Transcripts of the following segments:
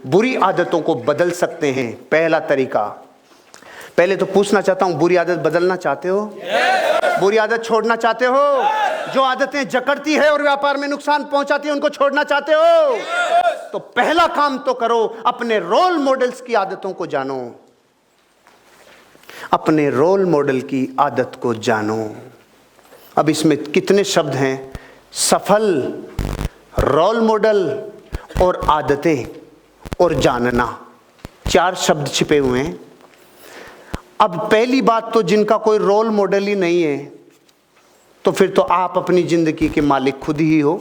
बुरी आदतों को बदल सकते हैं। पहला तरीका, पहले तो पूछना चाहता हूं, बुरी आदत बदलना चाहते हो? बुरी आदत छोड़ना चाहते हो? जो आदतें जकड़ती है और व्यापार में नुकसान पहुंचाती है उनको छोड़ना चाहते हो? तो पहला काम तो करो, अपने रोल मॉडल्स की आदतों को जानो। अपने रोल मॉडल की आदत को जानो। अब इसमें कितने शब्द हैं? सफल, रोल मॉडल और आदतें और जानना, 4 शब्द छिपे हुए हैं। अब पहली बात तो, जिनका कोई रोल मॉडल ही नहीं है तो फिर तो आप अपनी जिंदगी के मालिक खुद ही हो,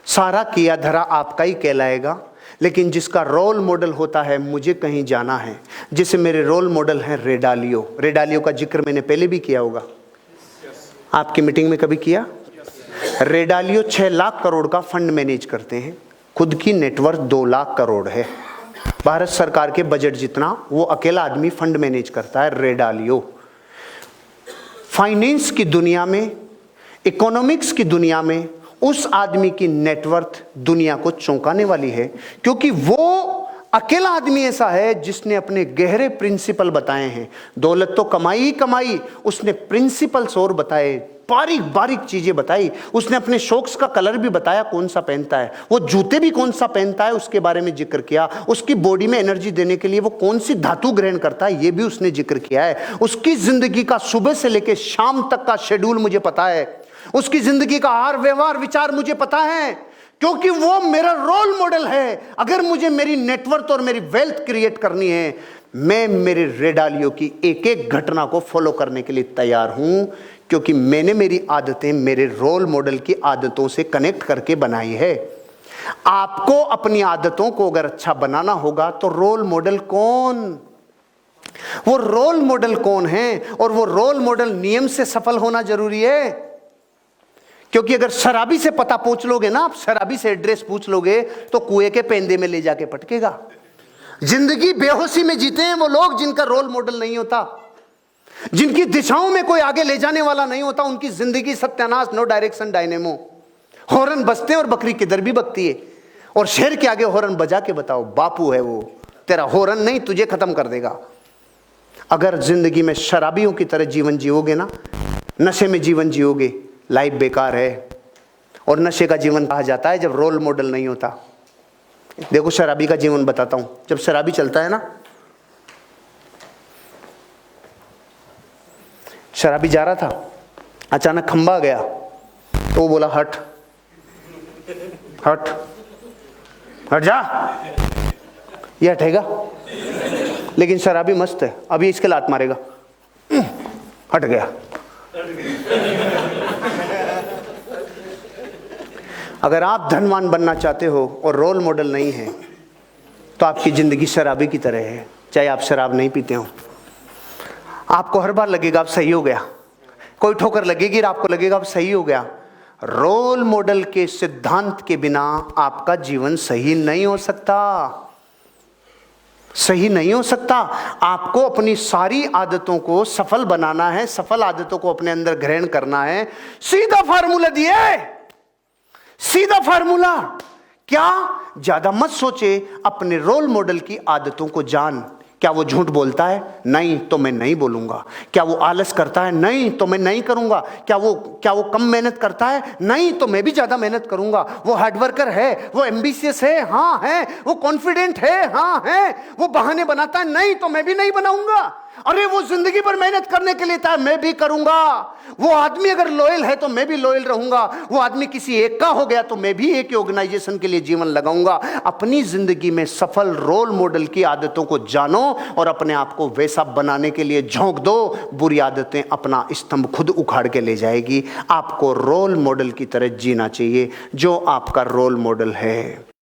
सारा किया धरा आपका ही कहलाएगा। लेकिन जिसका रोल मॉडल होता है, मुझे कहीं जाना है, जिसे मेरे रोल मॉडल हैं रेडालियो। रेडालियो का जिक्र मैंने पहले भी किया होगा, आपकी मीटिंग में कभी किया? रेडालियो 6 लाख करोड़ का फंड मैनेज करते हैं, खुद की नेटवर्थ 2 लाख करोड़ है। भारत सरकार के बजट जितना वो अकेला आदमी फंड मैनेज करता है, रेडालियो। फाइनेंस की दुनिया में, इकोनॉमिक्स की दुनिया में उस आदमी की नेटवर्थ दुनिया को चौंकाने वाली है, क्योंकि वो अकेला आदमी ऐसा है जिसने अपने गहरे प्रिंसिपल बताए हैं। दौलत तो कमाई ही कमाई, उसने प्रिंसिपल्स और बताए, बारीक बारीक चीजें बताई। उसने अपने शौक्स का कलर भी बताया, कौन सा पहनता है, वो जूते भी कौन सा पहनता है उसके बारे में जिक्र किया। उसकी बॉडी में एनर्जी देने के लिए वो कौन सी धातु ग्रहण करता है ये भी उसने जिक्र किया है। उसकी जिंदगी का सुबह से लेकर शाम तक का शेड्यूल मुझे पता है। उसकी जिंदगी का हर व्यवहार विचार मुझे पता है, क्योंकि वो मेरा रोल मॉडल है। अगर मुझे मेरी नेटवर्थ और मेरी वेल्थ क्रिएट करनी है, मैं मेरे रेडालियो की एक एक घटना को फॉलो करने के लिए तैयार हूं, क्योंकि मैंने मेरी आदतें मेरे रोल मॉडल की आदतों से कनेक्ट करके बनाई है। आपको अपनी आदतों को अगर अच्छा बनाना होगा तो रोल मॉडल कौन, वो रोल मॉडल कौन है, और वो रोल मॉडल नियम से सफल होना जरूरी है। क्योंकि अगर शराबी से पता पूछ लोगे ना, आप शराबी से एड्रेस पूछ लोगे तो कुएं के पेंदे में ले जाके पटकेगा। जिंदगी बेहोशी में जीते हैं वो लोग जिनका रोल मॉडल नहीं होता, जिनकी दिशाओं में कोई आगे ले जाने वाला नहीं होता। उनकी जिंदगी सत्यानाश, नो डायरेक्शन डायनेमो। हॉर्न बजते और बकरी किधर भी बकती है, और शेर के आगे हॉर्न बजा के बताओ, बापू है वो, तेरा हॉर्न नहीं तुझे खत्म कर देगा। अगर जिंदगी में शराबियों की तरह जीवन जियोगे ना, नशे में जीवन जियोगे, लाइफ बेकार है। और नशे का जीवन कहा जाता है जब रोल मॉडल नहीं होता। देखो शराबी का जीवन बताता हूं। जब शराबी चलता है ना, शराबी जा रहा था, अचानक खंबा गया तो वो बोला हट हट हट जा, ये हटेगा। लेकिन शराबी मस्त है, अभी इसके लात मारेगा, हट गया। अगर आप धनवान बनना चाहते हो और रोल मॉडल नहीं है तो आपकी जिंदगी शराबी की तरह है, चाहे आप शराब नहीं पीते हो। आपको हर बार लगेगा आप सही हो गया, कोई ठोकर लगेगी और आपको लगेगा आप सही हो गया। रोल मॉडल के सिद्धांत के बिना आपका जीवन सही नहीं हो सकता, सही नहीं हो सकता। आपको अपनी सारी आदतों को सफल बनाना है, सफल आदतों को अपने अंदर ग्रहण करना है। सीधा फार्मूला दिए, सीधा फार्मूला। क्या? ज्यादा मत सोचे, अपने रोल मॉडल की आदतों को जान। क्या वो झूठ बोलता है? नहीं, तो मैं नहीं बोलूंगा। क्या वो आलस करता है? नहीं, तो मैं नहीं करूंगा। क्या वो कम मेहनत करता है? नहीं, तो मैं भी ज्यादा मेहनत करूंगा। वो हार्ड वर्कर है? वो एम्बिशियस है? हाँ है। वो कॉन्फिडेंट है? हाँ है। वो बहाने बनाता है? नहीं, तो मैं भी नहीं बनाऊंगा। अरे वो जिंदगी भर मेहनत करने के लिए था, मैं भी करूंगा। वो आदमी अगर लॉयल है तो मैं भी लॉयल रहूंगा। वो आदमी किसी एक का हो गया तो मैं भी एक ऑर्गेनाइजेशन के लिए जीवन लगाऊंगा। अपनी जिंदगी में सफल रोल मॉडल की आदतों को जानो और अपने आप को वैसा बनाने के लिए झोंक दो। बुरी आदतें अपना स्तंभ खुद उखाड़ के ले जाएगी। आपको रोल मॉडल की तरह जीना चाहिए, जो आपका रोल मॉडल है।